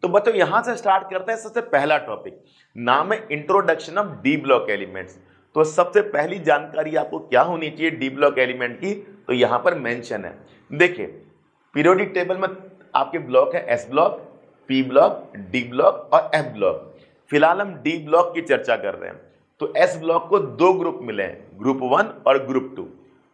तो बच्चों यहां से स्टार्ट करते हैं। सबसे पहला टॉपिक नाम है introduction of D block elements. तो सबसे पहली जानकारी आपको क्या होनी चाहिए डी ब्लॉक एलिमेंट की, तो यहां पर मेंशन है। देखिए पीरियोडिक टेबल में आपके ब्लॉक है S block, P block, D block और एफ ब्लॉक। फिलहाल हम डी ब्लॉक की चर्चा कर रहे हैं। तो एस ब्लॉक को दो ग्रुप मिले हैं, ग्रुप 1 और ग्रुप 2।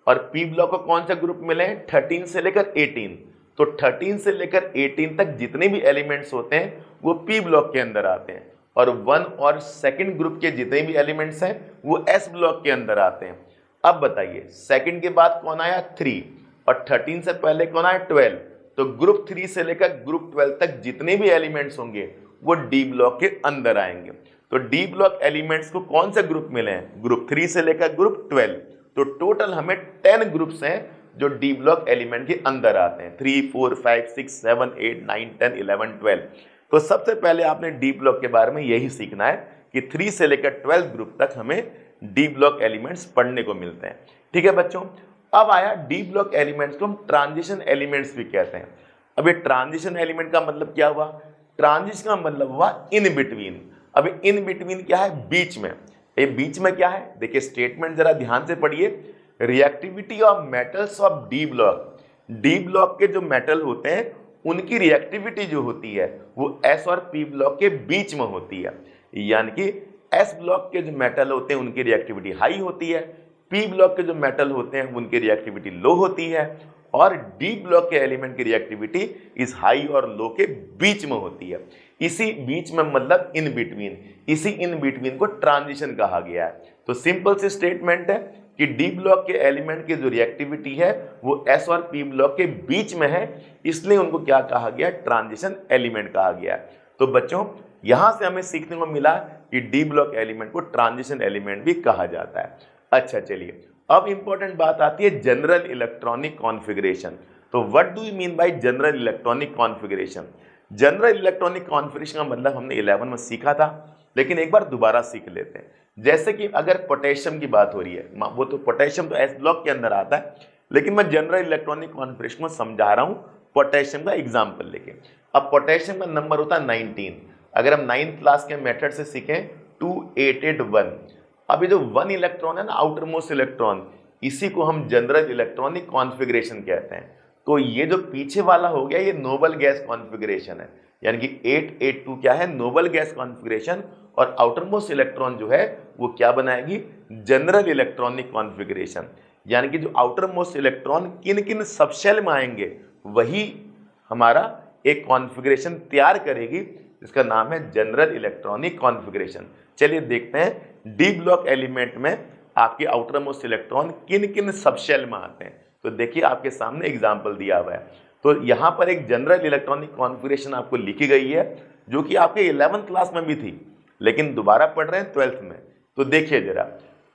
और पी ब्लॉक को कौन से ग्रुप मिले हैं, 13 से लेकर 18। तो 13 से लेकर 18 तक जितने भी एलिमेंट्स होते हैं वो पी ब्लॉक के अंदर आते हैं, और 1 और सेकंड ग्रुप के जितने भी एलिमेंट्स हैं वो एस ब्लॉक के अंदर आते हैं। अब बताइए सेकंड के बाद कौन आया, 3, और 13 से पहले कौन आया, 12। तो ग्रुप 3 से लेकर ग्रुप 12 तक जितने भी एलिमेंट्स होंगे वो डी ब्लॉक के अंदर आएंगे। तो डी ब्लॉक एलिमेंट्स को कौन से ग्रुप मिले हैं, ग्रुप 3 से लेकर ग्रुप 12। तो टोटल हमें 10 ग्रुप्स हैं जो डी ब्लॉक एलिमेंट के अंदर आते हैं, 3, 4, 5, 6, 7, 8, 9, 10, 11, 12। तो सबसे पहले आपने डी ब्लॉक के बारे में यही सीखना है कि 3 से लेकर 12 ग्रुप तक हमें डी ब्लॉक एलिमेंट्स पढ़ने को मिलते हैं। ठीक है बच्चों, अब आया डी ब्लॉक एलिमेंट्स को हम ट्रांजिशन एलिमेंट्स भी कहते हैं। अब ये ट्रांजिशन एलिमेंट का मतलब क्या हुआ, ट्रांजिशन का मतलब हुआ इन बिटवीन। अब इन बिटवीन क्या है, बीच में। ये बीच में क्या है, देखिए स्टेटमेंट जरा ध्यान से पढ़िए। Reactivity of metals of D block, D block के जो मेटल होते हैं उनकी रिएक्टिविटी जो होती है वो एस और पी ब्लॉक के बीच में होती है। यानी कि एस ब्लॉक के जो मेटल होते हैं उनकी रिएक्टिविटी हाई होती है, पी ब्लॉक के जो मेटल होते हैं उनकी रिएक्टिविटी लो होती है, और डी ब्लॉक के एलिमेंट की रिएक्टिविटी इस हाई और लो के बीच में होती है। इसी बीच में मतलब इन बिटवीन, इसी इन बिटवीन को ट्रांजिशन कहा गया है। तो सिंपल सी स्टेटमेंट है कि डी ब्लॉक के एलिमेंट की जो रिएक्टिविटी है वो एस और पी ब्लॉक के बीच में है, इसलिए उनको क्या कहा गया, ट्रांजिशन एलिमेंट कहा गया है। तो बच्चों यहां से हमें सीखने को मिला कि डी ब्लॉक एलिमेंट को ट्रांजिशन एलिमेंट भी कहा जाता है। अच्छा चलिए, अब इंपॉर्टेंट बात आती है जनरल इलेक्ट्रॉनिक कॉन्फ़िगरेशन। तो what do you mean by general electronic configuration. General electronic configuration का मतलब हमने 11 में सीखा था, लेकिन एक बार दोबारा सीख लेते हैं। जैसे कि अगर पोटेशियम की बात हो रही है, वो तो पोटेशियम तो एस ब्लॉक के अंदर आता है, लेकिन मैं जनरल इलेक्ट्रॉनिक कॉन्फ़िगरेशन को समझा रहा हूँ पोटेशियम का एग्जाम्पल लेके। अब पोटेशियम का नंबर होता है 19। अगर हम 9th क्लास के मेथड से सीखें 2881। अब ये जो 1 इलेक्ट्रॉन है ना, आउटर मोस्ट इलेक्ट्रॉन, इसी को हम जनरल इलेक्ट्रॉनिक कॉन्फ़िगरेशन कहते हैं। तो ये जो पीछे वाला हो गया ये नोबल गैस कॉन्फ़िगरेशन है, यानी कि 882 क्या है, नोबल गैस कॉन्फ़िगरेशन, और आउटर मोस्ट इलेक्ट्रॉन जो है वो क्या बनाएगी, जनरल इलेक्ट्रॉनिक कॉन्फ़िगरेशन। यानी कि जो आउटर मोस्ट इलेक्ट्रॉन किन किन सबशेल में आएंगे वही हमारा एक कॉन्फ़िगरेशन तैयार करेगी, जिसका नाम है जनरल इलेक्ट्रॉनिक कॉन्फ़िगरेशन। चलिए देखते हैं डी ब्लॉक एलिमेंट में आपके आउटर मोस्ट इलेक्ट्रॉन किन किन सबशेल में आते हैं। तो देखिए आपके सामने एग्जाम्पल दिया हुआ है। तो यहाँ पर एक जनरल इलेक्ट्रॉनिक कॉन्फ़िगरेशन आपको लिखी गई है जो कि आपके 11th क्लास में भी थी, लेकिन दोबारा पढ़ रहे हैं 12th में। तो देखिए जरा,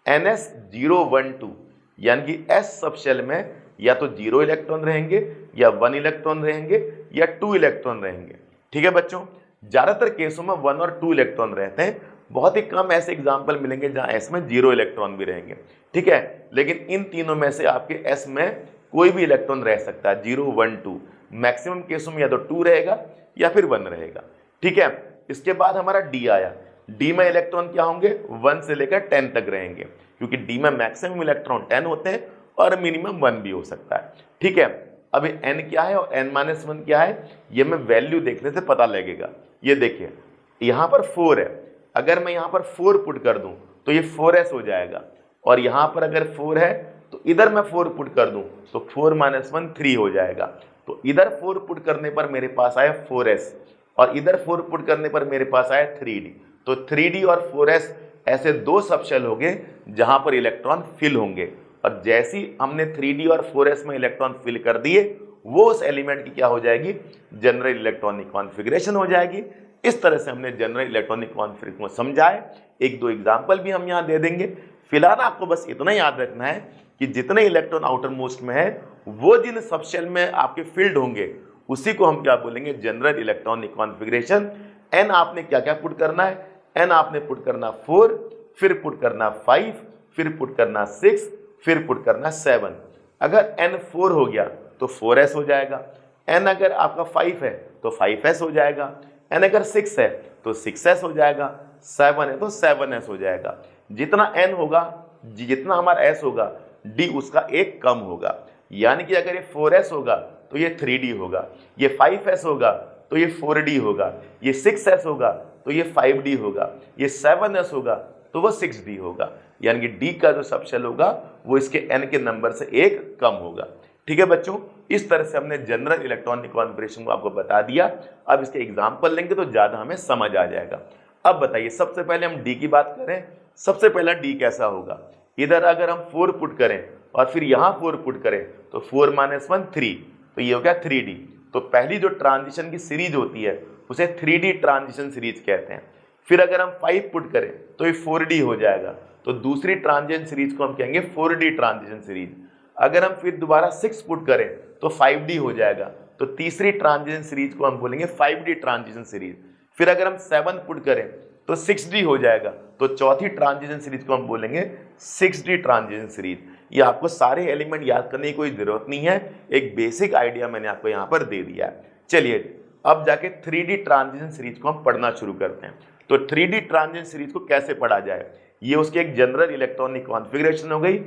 NS012 यानी कि S सबशेल में या तो 0 इलेक्ट्रॉन रहेंगे या 1 इलेक्ट्रॉन रहेंगे या 2 इलेक्ट्रॉन रहेंगे। ठीक है बच्चों, ज़्यादातर केसों में 1 और 2 इलेक्ट्रॉन रहते हैं, बहुत ही कम ऐसे एग्जाम्पल मिलेंगे जहाँ S में 0 इलेक्ट्रॉन भी रहेंगे। ठीक है, लेकिन इन तीनों में से आपके S में कोई भी इलेक्ट्रॉन रह सकता है, 0, 1, 2। मैक्सिमम केसों में या तो 2 रहेगा या फिर 1 रहेगा। ठीक है, इसके बाद हमारा D आया। D में इलेक्ट्रॉन क्या होंगे, 1 से लेकर 10 तक रहेंगे, क्योंकि D में मैक्सिमम इलेक्ट्रॉन 10 होते हैं और मिनिमम 1 भी हो सकता है। ठीक है, अब N क्या है और N-1 क्या है, ये मैं वैल्यू देखने से पता लगेगा। ये देखिए यहाँ पर 4 है, अगर मैं यहाँ पर 4 पुट कर दूं तो ये 4s हो जाएगा, और यहाँ पर अगर 4 है तो इधर मैं 4 पुट कर दूं तो 4 - 1 3 हो जाएगा। तो इधर 4 पुट करने पर मेरे पास आया 4s, और इधर 4 पुट करने पर मेरे पास आया 3d। तो 3d और 4s ऐसे दो सबशेल हो गए जहां पर इलेक्ट्रॉन फिल होंगे, और जैसे ही हमने 3d और 4s में इलेक्ट्रॉन फिल कर दिए वो उस एलिमेंट की क्या हो जाएगी, जनरल इलेक्ट्रॉनिक कॉन्फ़िगरेशन हो जाएगी। इस तरह से हमने जनरल इलेक्ट्रॉनिक कॉन्फ़िगरेशन को समझाए। एक दो एग्जाम्पल भी हम यहाँ दे देंगे। फिलहाल आपको बस इतना याद रखना है कि जितने इलेक्ट्रॉन आउटर मोस्ट में है वो जिन सबशेल में आपके फील्ड होंगे उसी को हम क्या बोलेंगे, जनरल इलेक्ट्रॉनिक कॉन्फ़िगरेशन। एन आपने क्या क्या पुट करना है, एन आपने पुट करना 4, फिर पुट करना 5, फिर पुट करना 6, फिर पुट करना 7। अगर n 4 हो गया तो 4s हो जाएगा, n अगर आपका 5 है तो 5s हो जाएगा, n अगर 6 है तो 6s हो जाएगा, 7 है तो 7s हो जाएगा। जितना n होगा, जितना हमारा s होगा, d उसका एक कम होगा। यानी कि अगर ये 4s होगा तो ये 3d होगा, ये 5s होगा तो ये 4d होगा, ये 6s होगा तो ये 5d होगा, ये 7s होगा तो वो 6d होगा। यानी कि d का जो सबशेल होगा वो इसके n के नंबर से एक कम होगा। ठीक है बच्चों, इस तरह से हमने जनरल इलेक्ट्रॉनिक कॉन्फ़िगरेशन को आपको बता दिया। अब इसके एग्जाम्पल लेंगे तो ज़्यादा हमें समझ आ जाएगा। अब बताइए, सबसे पहले हम d की बात करें। सबसे पहला d कैसा होगा, इधर अगर हम 4 पुट करें और फिर यहाँ 4 पुट करें तो 4 - 1 3, तो ये हो गया 3d। तो पहली जो ट्रांजिशन की सीरीज होती है उसे 3d ट्रांजिशन सीरीज कहते हैं। फिर अगर हम 5 पुट करें तो ये 4d हो जाएगा, तो दूसरी ट्रांजिशन सीरीज को हम कहेंगे 4d ट्रांजिशन सीरीज। अगर हम फिर दोबारा 6 पुट करें तो 5d हो जाएगा, तो तीसरी ट्रांजिशन सीरीज को हम बोलेंगे 5d ट्रांजिशन सीरीज। फिर अगर हम 7 पुट करें तो 6d हो जाएगा, तो चौथी ट्रांजिशन सीरीज को हम बोलेंगे 6d ट्रांजिशन सीरीज। ये आपको सारे एलिमेंट याद करने की कोई जरूरत नहीं है, एक बेसिक आइडिया मैंने आपको यहाँ पर दे दिया है। चलिए अब जाके 3D ट्रांजिशन सीरीज को हम पढ़ना शुरू करते हैं। तो 3D ट्रांजिशन सीरीज को कैसे पढ़ा जाए, ये उसकी एक जनरल इलेक्ट्रॉनिक कॉन्फ़िगरेशन हो गई।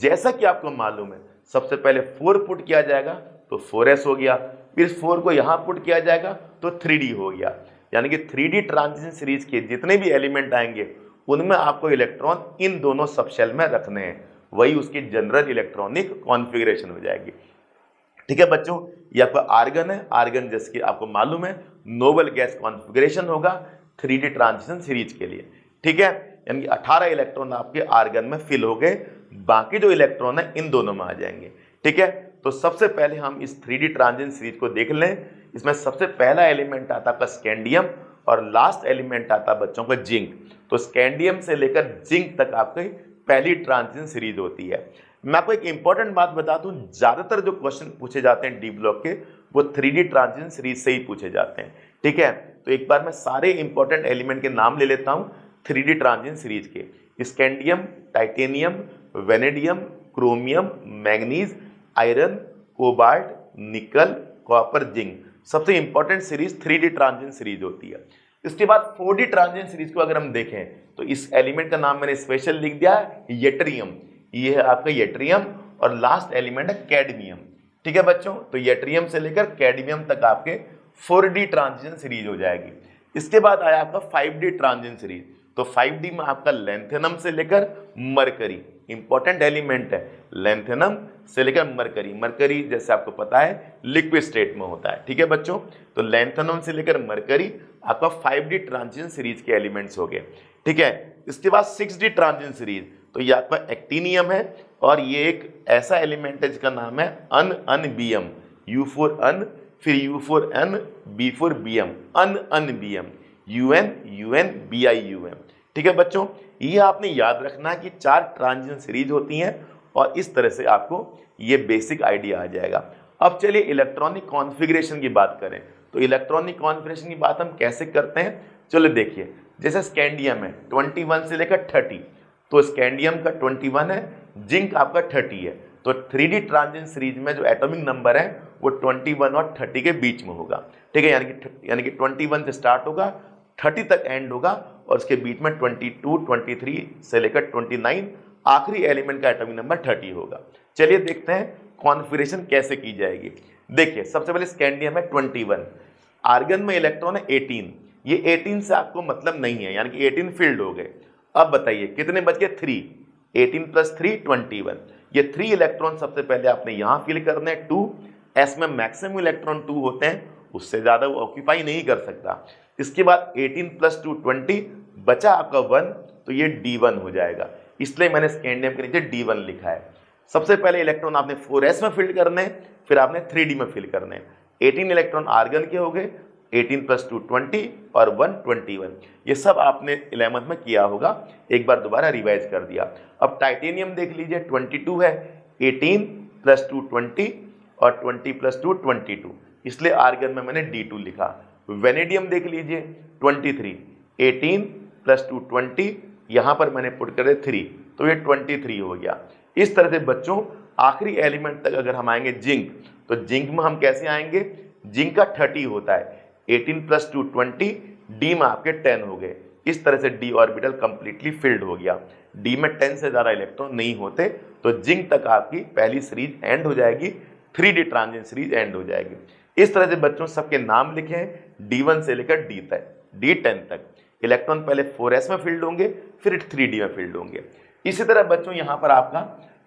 जैसा कि आपको मालूम है, सबसे पहले 4 पुट किया जाएगा तो 4s हो गया, फिर 4 को यहाँ पुट किया जाएगा तो 3d हो गया। यानी कि 3D ट्रांजिशन सीरीज के जितने भी एलिमेंट आएंगे उनमें आपको इलेक्ट्रॉन इन दोनों सबशेल में रखने हैं, वही उसकी जनरल इलेक्ट्रॉनिक कॉन्फ़िगरेशन हो जाएगी। ठीक है बच्चों, ये आपका आर्गन है। आर्गन जैसे कि आपको मालूम है नोबल गैस कॉन्फ़िगरेशन होगा 3D ट्रांजिशन सीरीज के लिए। ठीक है, यानी कि 18 इलेक्ट्रॉन आपके आर्गन में फिल हो गए, बाकी जो इलेक्ट्रॉन है इन दोनों में आ जाएंगे। ठीक है, तो सबसे पहले हम इस 3D ट्रांजिशन सीरीज को देख लें। इसमें सबसे पहला एलिमेंट आता है स्कैंडियम और लास्ट एलिमेंट आता है बच्चों का जिंक। तो स्कैंडियम से लेकर जिंक तक आपकी पहली ट्रांजिशन सीरीज होती है। मैं आपको एक इंपॉर्टेंट बात बता दूं, ज्यादातर जो क्वेश्चन पूछे जाते हैं डी ब्लॉक के वो 3D ट्रांजिशन सीरीज से ही पूछे जाते हैं। ठीक है, तो एक बार मैं सारे इंपॉर्टेंट एलिमेंट के नाम ले लेता हूं 3D ट्रांजिशन सीरीज के। Scandium, titanium, vanadium, chromium, manganese, iron, cobalt, निकल, कॉपर, जिंक, सबसे important series 3D transition series होती है। इसके बाद 4D ट्रांजिशन सीरीज को अगर हम देखें तो इस एलिमेंट का नाम मैंने स्पेशल लिख दिया है येट्रियम। ये है आपका येट्रियम और लास्ट एलिमेंट है कैडमियम। ठीक है बच्चों, तो येट्रियम से लेकर कैडमियम तक आपके 4D ट्रांजिशन सीरीज हो जाएगी। इसके बाद आया आपका 5D ट्रांजिशन सीरीज। तो 5D में आपका लैंथेनम से लेकर मरकरी, इंपॉर्टेंट एलिमेंट है, लैंथेनम से लेकर मरकरी। मरकरी जैसे आपको पता है लिक्विड स्टेट में होता है। ठीक है बच्चों, तो लैंथेनम से लेकर मरकरी आपका 5D ट्रांजिशन सीरीज के एलिमेंट्स हो गए। ठीक है, इसके बाद 6D ट्रांजिशन सीरीज, तो ये आपका एक्टिनियम है और ये एक ऐसा एलिमेंट है जिसका नाम है अनबियम, U4 अन, फिर U4 N, B4 BM, अनबियम, UN BIUM। ठीक है बच्चों, ये आपने याद रखना है कि 4 ट्रांजिशन सीरीज होती हैं और इस तरह से आपको ये बेसिक आइडिया आ जाएगा। अब चलिए इलेक्ट्रॉनिक कॉन्फ़िगरेशन की बात करें। तो इलेक्ट्रॉनिक कॉन्फ़िगरेशन की बात हम कैसे करते हैं, चलो देखिए। जैसे स्कैंडियम है 21 से लेकर 30, तो स्कैंडियम का 21 है, जिंक आपका 30 है। तो 3D ट्रांजिशन सीरीज में जो एटॉमिक नंबर है वो 21 और 30 के बीच में होगा। ठीक है, यानी कि 21 से स्टार्ट होगा, 30 तक एंड होगा और उसके बीच में 22, 23 से लेकर 29 आखिरी एलिमेंट का एटॉमिक नंबर 30 होगा। चलिए देखते हैं कॉन्फ़िगरेशन कैसे की जाएगी। देखिए सबसे पहले स्कैंडियम है 21, आर्गन में इलेक्ट्रॉन है 18। ये 18 से आपको मतलब नहीं है, यानी कि 18 फील्ड हो गए। अब बताइए कितने बच गए, 3, 18 + 3 21। ये 3 इलेक्ट्रॉन सबसे पहले आपने यहाँ फिल करने हैं 2, एस में मैक्सिमम इलेक्ट्रॉन 2 होते हैं, उससे ज़्यादा वो ऑक्यूपाई नहीं कर सकता। इसके बाद 18 + 2 20, बचा आपका 1, तो ये D1 हो जाएगा, इसलिए मैंने स्कैंडियम के नीचे D1 लिखा है। सबसे पहले इलेक्ट्रॉन आपने 4s में फिल करने हैं, फिर आपने 3D में फिल करने हैं। 18 इलेक्ट्रॉन आर्गन के हो गए, 18 + 2 20 और 1 21। ये सब आपने 11th में किया होगा, एक बार दोबारा रिवाइज कर दिया। अब टाइटेनियम देख लीजिए 22 है, 18 + 2 20 और 20 + 2 22, इसलिए आर्गन में मैंने D2 लिखा। वेनेडियम देख लीजिए 23, 18 + 2 20, यहाँ पर मैंने पुट कर 3, तो ये 23 हो गया। इस तरह से बच्चों आखिरी एलिमेंट तक अगर हम आएंगे जिंक, तो जिंक में हम कैसे आएंगे, जिंक का 30 होता है, 18 प्लस 2 20, डी में आपके 10 हो गए। इस तरह से डी ऑर्बिटल कंप्लीटली फिल्ड हो गया। डी में 10 से ज़्यादा इलेक्ट्रॉन नहीं होते तो जिंक तक आपकी पहली सीरीज एंड हो जाएगी, 3D ट्रांजिशन सीरीज एंड हो जाएगी। इस तरह से बच्चों सबके नाम लिखे हैं D1 से लेकर D तक, D10 तक। इलेक्ट्रॉन पहले 4s में फील्ड होंगे, फिर 3D में फील्ड होंगे। इसी तरह बच्चों यहाँ पर आपका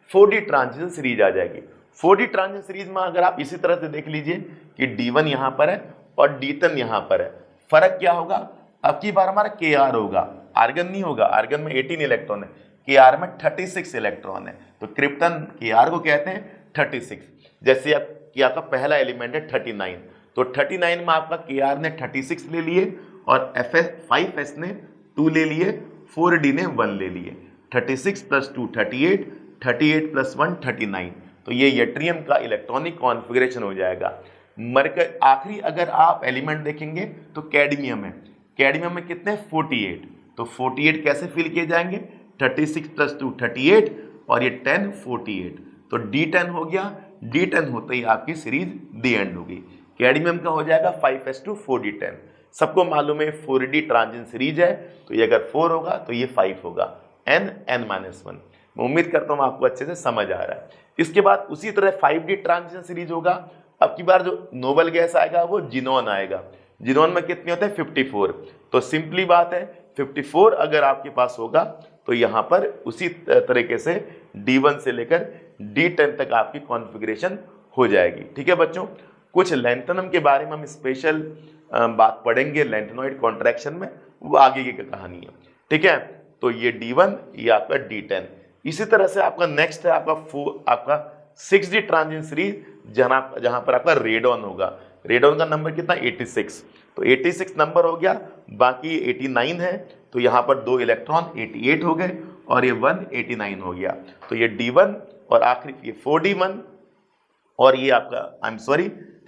4D ट्रांजिशन सीरीज आ जाएगी। 4D ट्रांजिशन सीरीज में अगर आप इसी तरह से देख लीजिए कि D1 यहाँ पर है और D10 यहाँ पर है, फर्क क्या होगा? अब की बार हमारा Kr होगा, आर्गन नहीं होगा। आर्गन में 18 इलेक्ट्रॉन है, Kr में 36 इलेक्ट्रॉन है, तो क्रिप्टन Kr को कहते हैं 36। जैसे कि आपका पहला एलिमेंट है 39, तो 39 में आपका Kr ने 36 ले लिए और 5s ने 2 ले लिए, 4d ने 1 ले लिए। 36 प्लस 2 38, 38 प्लस 1 39। तो ये यट्रियम का इलेक्ट्रॉनिक कॉन्फ़िगरेशन हो जाएगा। मरकर आखिरी अगर आप एलिमेंट देखेंगे तो कैडमियम है। कैडमियम में कितने? 48। तो 48 कैसे फिल किए जाएंगे? 36 प्लस 2 38 और ये 10 48, तो D10 हो गया। D10 होते ही आपकी सीरीज दी एंड होगी। कैडमियम का हो जाएगा 5s2 4d10। सबको मालूम है 4d ट्रांजिशन सीरीज है, तो ये अगर 4 होगा तो ये 5 होगा, n-1। मैं उम्मीद करता हूँ आपको अच्छे से समझ आ रहा है। इसके बाद उसी तरह 5d ट्रांजिशन सीरीज होगा। अब की बार जो नोबल गैस आएगा वो जिनोन आएगा। जिनोन में कितने होते हैं? 54। तो सिंपली बात है 54 अगर आपके पास होगा तो यहाँ पर उसी तरीके से D1 से लेकर D10 तक आपकी कॉन्फ़िगरेशन हो जाएगी। ठीक है बच्चों, कुछ लैंथनम के बारे में हम स्पेशल बात पढ़ेंगे लैंथेनॉइड कॉन्ट्रैक्शन में, वो आगे की कहानी है। ठीक है, तो ये D1, ये आपका D10। इसी तरह से आपका नेक्स्ट है आपका 6D ट्रांजिशन सीरीज, जहां पर आपका रेडॉन होगा। रेडॉन का नंबर कितना? 86। तो 86 नंबर हो गया, बाकी 89 है, तो यहाँ पर 2 इलेक्ट्रॉन 88 हो गए और ये 1 89 हो गया। तो ये D1 और आखिरी ये 4D1 और ये आपका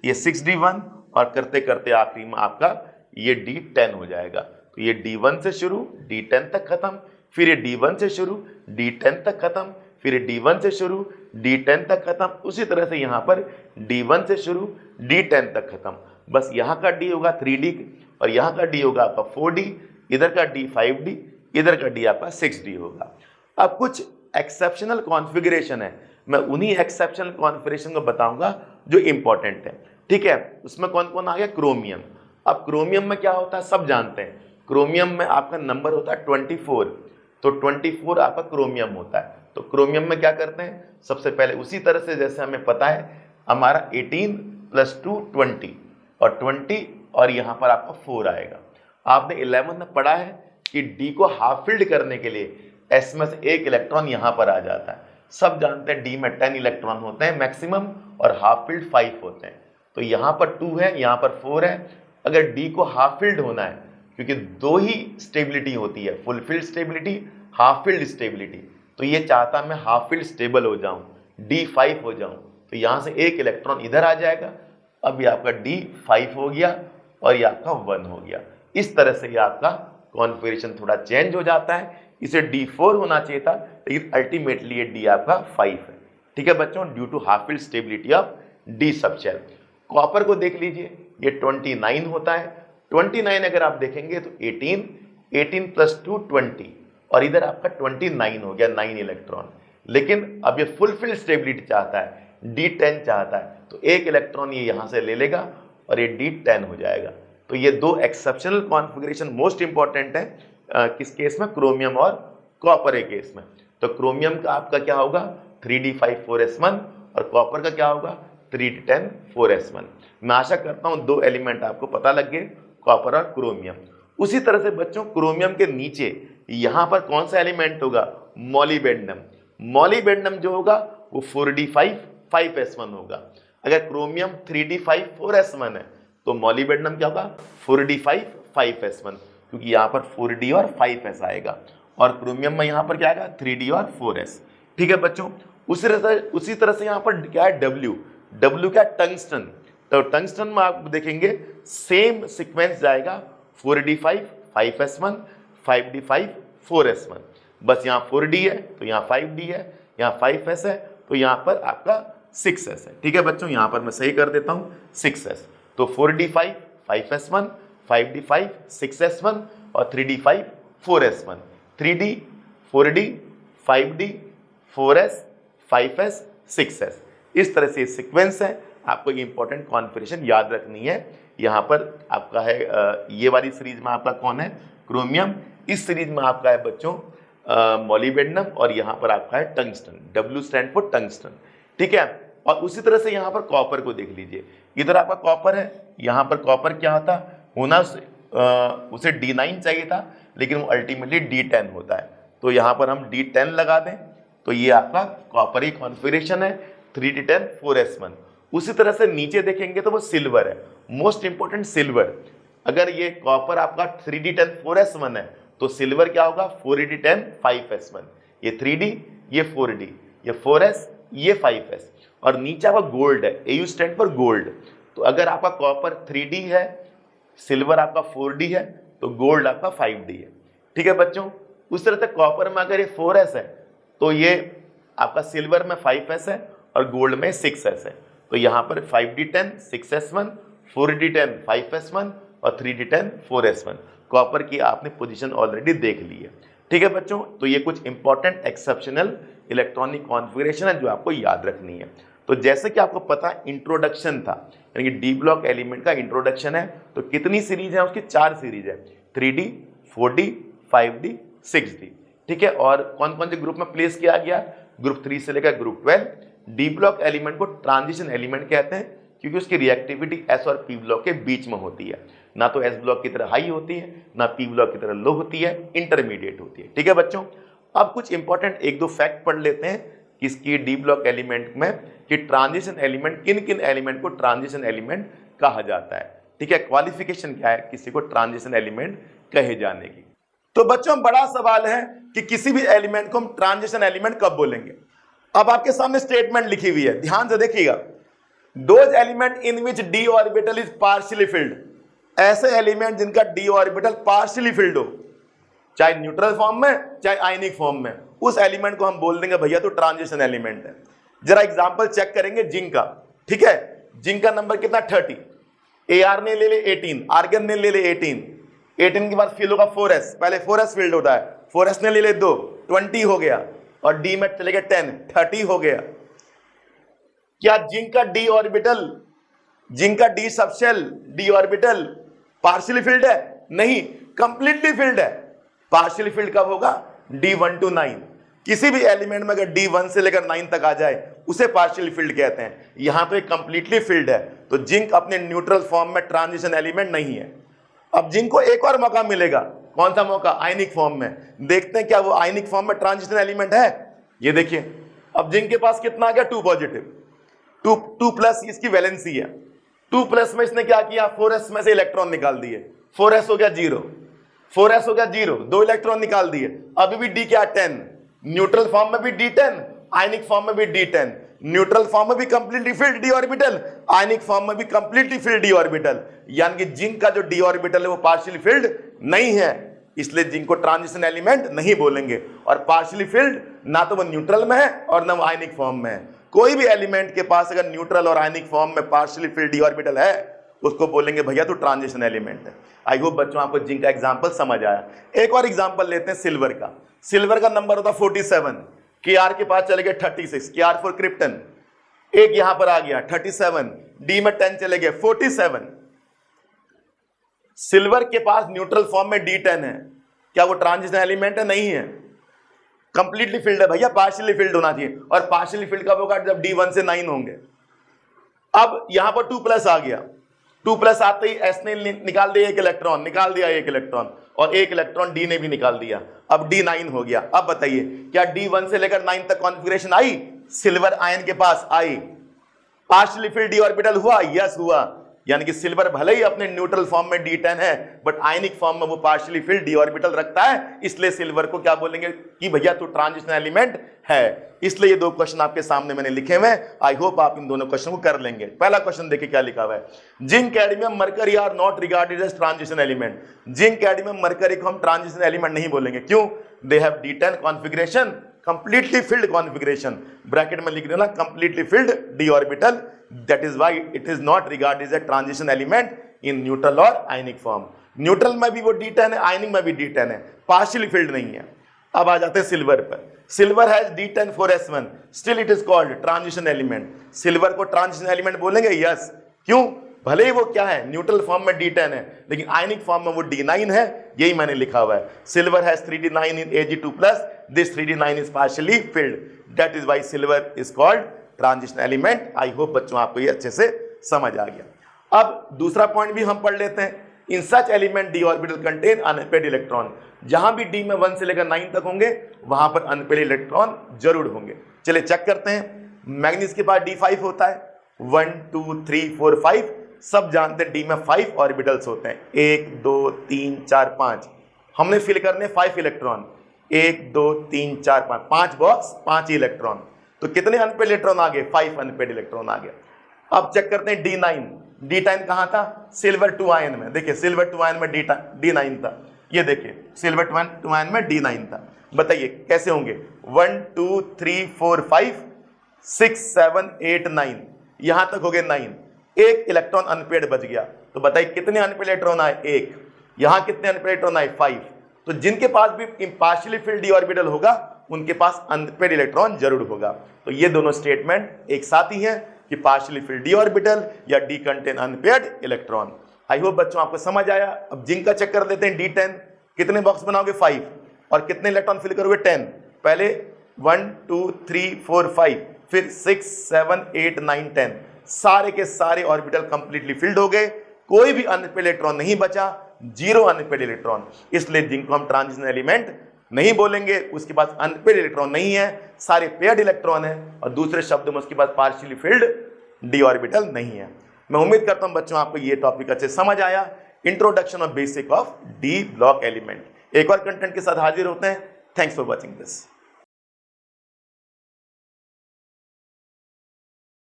ये 6D1 और करते करते आखिरी में आपका ये D10 हो जाएगा। तो ये D1 से शुरू D10 तक खत्म, फिर ये D1 से शुरू D10 तक खत्म, फिर D1 से शुरू D10 तक खत्म। उसी तरह से यहाँ पर D1 से शुरू D10 तक खत्म। बस यहाँ का D होगा 3D और यहाँ का D होगा आपका 4D, इधर का D 5D, इधर का D आपका 6D होगा। अब कुछ एक्सेप्शनल कॉन्फ़िगरेशन है, मैं उन्हीं एक्सेप्शनल कॉन्फ़िगरेशन को बताऊंगा जो इंपॉर्टेंट है। ठीक है, उसमें कौन कौन आ गया? क्रोमियम। अब क्रोमियम में क्या होता है सब जानते हैं। क्रोमियम में आपका नंबर होता है 24, तो 24 आपका क्रोमियम होता है। तो क्रोमियम में क्या करते हैं? सबसे पहले उसी तरह से जैसे हमें पता है हमारा 18 प्लस 2 20 और 20 और यहाँ पर आपका 4 आएगा। आपने 11 में पढ़ा है कि D को हाफ फिल्ड करने के लिए S में से 1 इलेक्ट्रॉन यहाँ पर आ जाता है। सब जानते हैं D में 10 इलेक्ट्रॉन होते हैं मैक्सिमम और हाफ फिल्ड 5 होते हैं। तो यहाँ पर 2 है, यहाँ पर 4 है। अगर D को हाफ फिल्ड होना है, क्योंकि 2 ही स्टेबिलिटी होती है, full field stability, half filled stability, तो ये चाहता मैं हाफ फिल्ड स्टेबल हो जाऊं, D5 हो जाऊं, तो यहाँ से 1 इलेक्ट्रॉन इधर आ जाएगा। अब ये आपका D5 हो गया और ये आपका 1 हो गया। इस तरह से ये आपका कॉन्फ़िगरेशन थोड़ा चेंज हो जाता है। इसे D4 होना चाहिए था, लेकिन अल्टीमेटली ये D आपका 5 है। ठीक है बच्चों, due to half filled stability of D subshell. Copper को देख लीजिए, ये 29 होता है। 29 अगर आप देखेंगे तो 18 प्लस 2 20 और इधर आपका 29 हो गया, 9 इलेक्ट्रॉन। लेकिन अब ये फुल फिल्ड स्टेबिलिटी चाहता है, D10 चाहता है, तो 1 इलेक्ट्रॉन ये यहाँ से ले लेगा और ये D10 हो जाएगा। तो ये 2 एक्सेप्शनल कॉन्फ़िगरेशन मोस्ट इंपॉर्टेंट है किस केस में? क्रोमियम और कॉपर के केस में। तो क्रोमियम का आपका क्या होगा? 3D5 4s1 और कॉपर का क्या होगा? 3D10 4s1। मैं आशा करता हूँ 2 एलिमेंट आपको पता लग गए, कॉपर और क्रोमियम। उसी तरह से बच्चों क्रोमियम के नीचे यहाँ पर कौन सा एलिमेंट होगा? मॉलिबेडनम। मॉलिबेडनम जो होगा वो 4D5 5s1 होगा। अगर क्रोमियम 3D5 4s1 है तो मॉलिबेडनम क्या होगा? 4D5 5s1, क्योंकि यहाँ पर 4D और 5s आएगा और क्रोमियम में यहाँ पर क्या आएगा? 3D और 4s। ठीक है बच्चों, उसी तरह से यहाँ पर क्या है? W क्या? टंगस्टन। तो टंगस्टन में आप देखेंगे सेम सीक्वेंस जाएगा, 4D5 5s1 5D5 4s1। बस यहाँ 4D है तो यहाँ 5D है, यहाँ 5s है तो यहाँ पर आपका 6s है। ठीक है बच्चों, यहाँ पर मैं सही कर देता हूँ 6s। तो 4D5 5s1, 5d5 6s1 और 3d5 4s1, 3d 4d 5d 4s 5s 6s। इस तरह से सीक्वेंस है, आपको ये इंपॉर्टेंट कॉन्फ़िगरेशन याद रखनी है। यहाँ पर आपका है ये वाली सीरीज में आपका कौन है, क्रोमियम। इस सीरीज में आपका है बच्चों मोलिब्डेनम, और यहाँ पर आपका है tungsten, W stand for tungsten, ठीक है। और उसी तरह से यहाँ पर कॉपर को देख लीजिए, इधर आपका कॉपर है, यहाँ पर कॉपर क्या होता होना उसे D9 चाहिए था, लेकिन वो अल्टीमेटली D10 होता है, तो यहाँ पर हम D10 लगा दें, तो ये आपका कॉपर ही कॉन्फ़िगरेशन है 3d10 4s1। उसी तरह से नीचे देखेंगे तो वो सिल्वर है, मोस्ट इंपॉर्टेंट सिल्वर। अगर ये कॉपर आपका 3d10 4s1 है तो सिल्वर क्या होगा 4d10 5s1, ये 3d ये 4d ये 4s ये 5s, और नीचे आपका गोल्ड है, AU स्टैंड फॉर गोल्ड। तो अगर आपका कॉपर 3d है, सिल्वर आपका 4d है, तो गोल्ड आपका 5d है, ठीक है बच्चों। उस तरह से कॉपर में अगर ये 4s है तो ये आपका सिल्वर में 5s है और गोल्ड में 6s है, तो यहाँ पर 5d10 6s1 4d10 5s1 और 3d10 4s1। कॉपर की आपने पोजीशन ऑलरेडी देख ली है, ठीक है बच्चों। तो ये कुछ इंपॉर्टेंट एक्सेप्शनल इलेक्ट्रॉनिक कॉन्फ़िगरेशन है जो आपको याद रखनी है। तो जैसे कि आपको पता इंट्रोडक्शन था, यानी कि डी ब्लॉक एलिमेंट का इंट्रोडक्शन है, तो कितनी सीरीज है उसकी, 4 सीरीज है, 3d 4d 5d 6d, ठीक है। और कौन कौन से ग्रुप में प्लेस किया गया, ग्रुप 3 से लेकर ग्रुप 12। डी ब्लॉक एलिमेंट को ट्रांजिशन एलिमेंट कहते हैं क्योंकि उसकी रिएक्टिविटी एस और पी ब्लॉक के बीच में होती है, ना तो एस ब्लॉक की तरह हाई होती है, ना पी ब्लॉक की तरह लो होती है, इंटरमीडिएट होती है, ठीक है बच्चों। अब कुछ इंपॉर्टेंट 1-2 फैक्ट पढ़ लेते हैं किसकी डी ब्लॉक एलिमेंट में, कि ट्रांजिशन एलिमेंट किन किन एलिमेंट को ट्रांजिशन एलिमेंट कहा जाता है, ठीक है। क्वालिफिकेशन क्या है किसी को ट्रांजिशन एलिमेंट कहे जाने की। तो बच्चों बड़ा सवाल है कि किसी भी एलिमेंट को हम ट्रांजिशन एलिमेंट कब बोलेंगे। अब आपके सामने स्टेटमेंट लिखी हुई है, ध्यान से देखिएगा, those element in which D orbital is partially field, ऐसे एलिमेंट जिनका डी ऑर्बिटल पार्शियली फिल्ड हो, चाहे न्यूट्रल फॉर्म में चाहे आयनिक फॉर्म में, उस एलिमेंट को हम बोल देंगे भैया तो ट्रांजिशन एलिमेंट है। जरा एग्जांपल चेक करेंगे जिंक का, ठीक है। जिंक का नंबर कितना 30, Ar ने ले ले 18, आर्गन ने ले ले 18 के बाद फिल होगा 4s, पहले 4s फील्ड होता है, 4s ने ले ले 2 20 हो गया, और डी में चले गए 10 30 हो गया। क्या जिंक का डी ऑर्बिटल, जिंक का D subshell D orbital partially field है? नहीं, कंप्लीटली फिल्ड है। पार्शियली फिल्ड कब होगा, D1 to 9। किसी भी एलिमेंट में अगर D1 से लेकर 9 तक आ जाए उसे पार्शियली फिल्ड कहते हैं। यहां तो एक कंप्लीटली फिल्ड है, तो जिंक अपने न्यूट्रल फॉर्म में ट्रांजिशन एलिमेंट नहीं है। अब जिंक को एक और मौका मिलेगा, कौन सा मौका, आयनिक फॉर्म में। देखते हैं क्या वो आयनिक फॉर्म में ट्रांजिशन एलिमेंट है। ये देखिए, अब जिंक के पास कितना आ गया 2 पॉजिटिव, 2 प्लस इसकी वैलेंसी है, 2 प्लस में इसने क्या किया 4s में से इलेक्ट्रॉन निकाल दिए, 4s हो गया 0, 4s हो गया 0, 2 इलेक्ट्रॉन निकाल दिए। अभी भी डी क्या 10, न्यूट्रल फॉर्म में भी D10, आयनिक फॉर्म में भी D10, न्यूट्रल फॉर्म में भी completely filled D orbital, ionic form में भी कंप्लीटली फिल्ड डी ऑर्बिटल। यानी कि जिंक का जो डी ऑर्बिटल है वो पार्शियली फिल्ड नहीं है, इसलिए जिंक को ट्रांजिशन एलिमेंट नहीं बोलेंगे। और पार्शियली फिल्ड ना तो वो न्यूट्रल में है और ना वो आयनिक फॉर्म में है। कोई भी एलिमेंट के पास अगर न्यूट्रल और आयनिक फॉर्म में पार्शियली फिल्ड डी ऑर्बिटल है उसको बोलेंगे भैया तो ट्रांजिशन एलिमेंट है। आई होप बच्चों आपको जिंक का एग्जांपल समझ आया। एक और एग्जांपल लेते हैं सिल्वर का। सिल्वर का नंबर होता 47, Kr के पास चले गए 36, Kr फॉर क्रिप्टन, एक यहां पर आ गया 37, डी में 10 चले गए 47। सिल्वर के पास न्यूट्रल फॉर्म में D10 है, क्या वो ट्रांजिशन एलिमेंट है? नहीं है, कंप्लीटली फिल्ड है भैया, पार्शियली फिल्ड होना चाहिए। और पार्शियली फिल्ड कब होगा, जब D1 से 9 होंगे। अब यहां पर 2 प्लस आ गया, 2 प्लस आते ही एस ने निकाल दिया एक इलेक्ट्रॉन, निकाल दिया एक इलेक्ट्रॉन, और एक इलेक्ट्रॉन डी ने भी निकाल दिया, अब D9 हो गया। अब बताइए क्या D1 से लेकर 9 तक कॉन्फ़िगरेशन आई, सिल्वर आयन के पास आई, पार्शियली फिल्ड डी ऑर्बिटल हुआ? यस हुआ। यानी कि सिल्वर भले ही अपने न्यूट्रल फॉर्म में D10 है बट आयनिक फॉर्म में वो पार्शियली फिल्ड डी ऑर्बिटल रखता है, इसलिए सिल्वर को क्या बोलेंगे कि भैया तो ट्रांजिशन एलिमेंट है। इसलिए ये 2 क्वेश्चन आपके सामने मैंने लिखे हुए हैं। आई होप आप इन दोनों क्वेश्चन को कर लेंगे। पहला क्वेश्चन देखिए क्या लिखा हुआ है, zinc, cadmium, mercury are not regarded as transition element. Zinc, cadmium, mercury को हम ट्रांजिशन एलिमेंट नहीं बोलेंगे, क्यों? They have D10 configuration, completely filled configuration, bracket में लिख देना completely filled D orbital, that is why it is not regarded as a transition element in neutral और ionic form. Neutral में भी वो D10 है, आयनिक में भी D10 है, पार्शियली फिल्ड नहीं है। अब आ जाते हैं सिल्वर पर। Silver has D10(4S1), still it is called transition element. Silver को ट्रांजिशन एलिमेंट बोलेंगे? यस। क्यों? भले ही वो क्या है, न्यूट्रल फॉर्म में D10 है, लेकिन आयनिक फॉर्म में वो D9 है, यही मैंने लिखा हुआ है। Silver has 3D9 in Ag2+, this 3D9 is partially field, that is why silver is called transition element. I hope बच्चों आपको ये अच्छे से समझ आ गया। अब दूसरा पॉइंट भी हम पढ़ लेते हैं। In such element d orbital contain unpaired electron. जहां भी d में 1 से लेकर 9 तक होंगे वहां पर अनपेड इलेक्ट्रॉन जरूर होंगे। चलिए चेक करते हैं। मैग्नीज के पास D5 होता है, 1 2 3 4 5, सब जानते हैं d में 5 ऑर्बिटल्स होते हैं, 1 2 3 4 5। हमने फिल करने 5 इलेक्ट्रॉन, 1 2 3 4 5, 5 बॉक्स 5 ही इलेक्ट्रॉन। तो कितने अनपेड इलेक्ट्रॉन आ गए? 5 अनपेड इलेक्ट्रॉन आ गए। अब चेक करते हैं D9। D10 कहां था? सिल्वर 2 आयन में। देखिए सिल्वर 2 आयन में D9 था, ये देखिए सिल्वर 2 आयन में D9 था। बताइए कैसे होंगे? 1 2 3 4 5 6 7 8 9, यहां तक हो गए 9। एक इलेक्ट्रॉन अनपेड बच गया, तो बताइए कितने अनपेड इलेक्ट्रॉन आए? 1। यहां कितने अनपेड इलेक्ट्रॉन आए? 5। तो जिनके पास भी पार्शियली फिल्ड d ऑर्बिटल होगा उनके पास अनपेड इलेक्ट्रॉन जरूर होगा। तो ये दोनों स्टेटमेंट एक साथ ही हैं कि पार्शियली फिल्ड d ऑर्बिटल या d contain unpaired electron. I hope बच्चों आपको समझ आया। अब जिंक का चेक कर लेते हैं। D10 कितने बॉक्स बनाओगे? 5। और कितने इलेक्ट्रॉन फिल करोगे? 10। पहले 1 2 3 4 5, फिर 6 7 8 9 10, सारे के सारे ऑर्बिटल कंप्लीटली फिल्ड हो गए, कोई भी अनपेड इलेक्ट्रॉन नहीं बचा, 0 अनपेड इलेक्ट्रॉन। इसलिए जिंक को हम ट्रांजिशन एलिमेंट नहीं बोलेंगे, उसके पास अनपेड इलेक्ट्रॉन नहीं है, सारे पेयर्ड इलेक्ट्रॉन है, और दूसरे शब्द में उसके पास पार्शियली फिल्ड d ऑर्बिटल नहीं है। मैं उम्मीद करता हूं बच्चों आपको ये टॉपिक अच्छे समझ आया। Introduction of basic of d block element. एक और कंटेंट के साथ हाजिर होते हैं। Thanks for watching this.